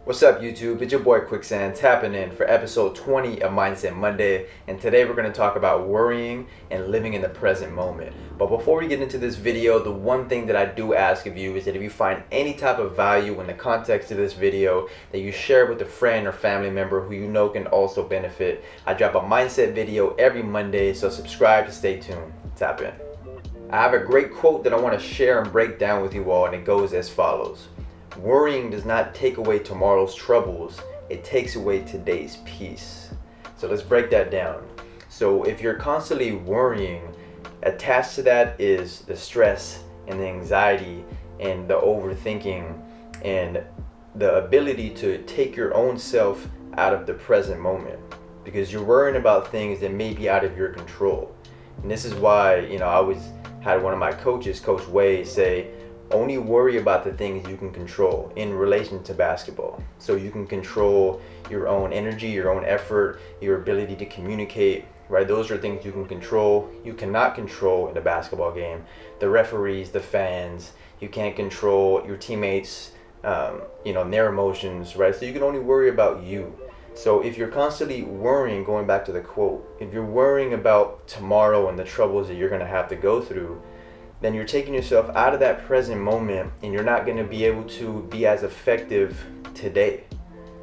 What's up, YouTube? It's your boy Quicksand tapping in for episode 20 of Mindset Monday, and today we're going to talk about worrying and living in the present moment. But before we get into this video, the one thing that I do ask of you is that if you find any type of value in the context of this video, that you share it with a friend or family member who you know can also benefit. I drop a mindset video every Monday, so subscribe to stay tuned. Tap in. I have a great quote that I want to share and break down with you all, and it goes as follows. Worrying does not take away tomorrow's troubles, it takes away today's peace. So let's break that down. So if you're constantly worrying, attached to that is the stress and the anxiety and the overthinking and the ability to take your own self out of the present moment, because you're worrying about things that may be out of your control. And this is why, I always had one of my coaches, Coach Way, say, only worry about the things you can control in relation to basketball. So you can control your own energy, your own effort, your ability to communicate, right? Those are things you can control. You cannot control in a basketball game the referees, the fans. You can't control your teammates, their emotions, right? So you can only worry about you. So if you're constantly worrying, going back to the quote, if you're worrying about tomorrow and the troubles that you're going to have to go through, then you're taking yourself out of that present moment, and you're not going to be able to be as effective today,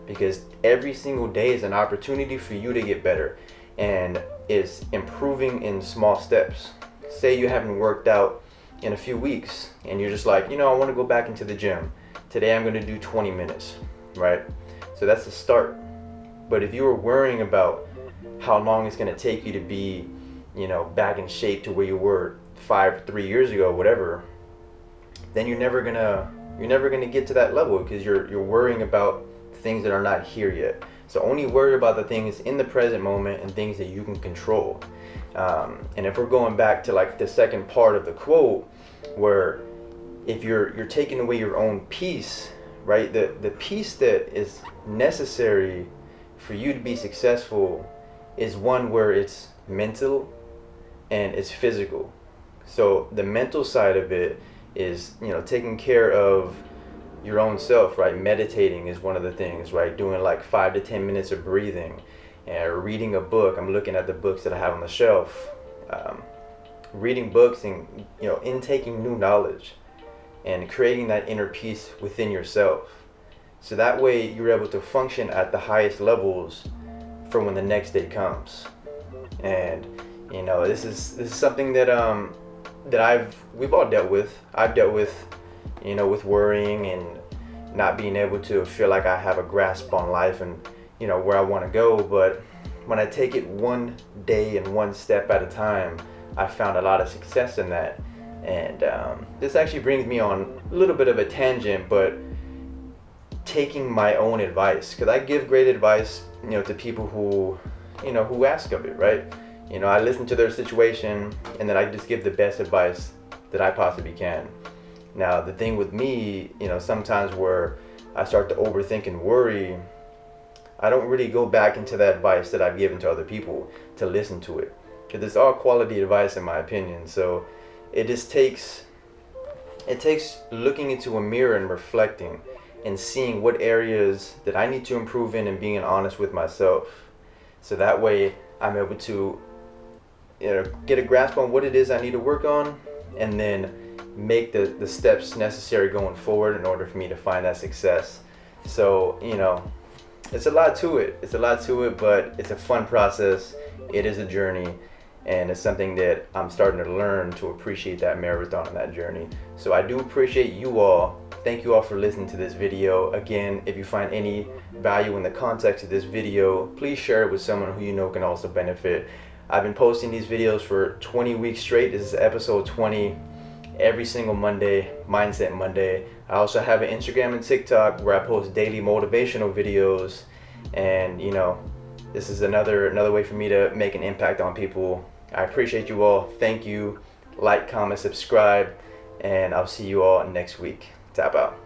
because every single day is an opportunity for you to get better, and it's improving in small steps. Say you haven't worked out in a few weeks and you're just like, I want to go back into the gym. Today I'm going to do 20 minutes, right? So that's the start. But if you were worrying about how long it's going to take you to be, back in shape to where you were 3 years ago, whatever, then you're never gonna get to that level, because you're worrying about things that are not here yet. So only worry about the things in the present moment and things that you can control. And if we're going back to like the second part of the quote, where if you're taking away your own peace, right? The peace that is necessary for you to be successful is one where it's mental and it's physical. So the mental side of it is, taking care of your own self, right? Meditating is one of the things, right? Doing like 5 to 10 minutes of breathing and reading a book. I'm looking at the books that I have on the shelf. Reading books and, intaking new knowledge and creating that inner peace within yourself. So that way you're able to function at the highest levels for when the next day comes. And, this is something that we've all dealt with. I've dealt with, with worrying and not being able to feel like I have a grasp on life and, where I want to go. But when I take it one day and one step at a time, I found a lot of success in that. And this actually brings me on a little bit of a tangent, but taking my own advice, because I give great advice, to people who, who ask of it, right? I listen to their situation, and then I just give the best advice that I possibly can. Now, the thing with me, sometimes where I start to overthink and worry, I don't really go back into that advice that I've given to other people to listen to it, because it's all quality advice in my opinion. So it takes looking into a mirror and reflecting and seeing what areas that I need to improve in and being honest with myself. So that way I'm able to get a grasp on what it is I need to work on, and then make the steps necessary going forward in order for me to find that success. So, it's a lot to it. But it's a fun process. It is a journey, and it's something that I'm starting to learn to appreciate that marathon and that journey. So I do appreciate you all. Thank you all for listening to this video. Again, if you find any value in the context of this video, please share it with someone who you know can also benefit. I've been posting these videos for 20 weeks straight. This is episode 20, every single Monday, Mindset Monday. I also have an Instagram and TikTok where I post daily motivational videos. And, this is another way for me to make an impact on people. I appreciate you all. Thank you. Like, comment, subscribe, and I'll see you all next week. Tap out.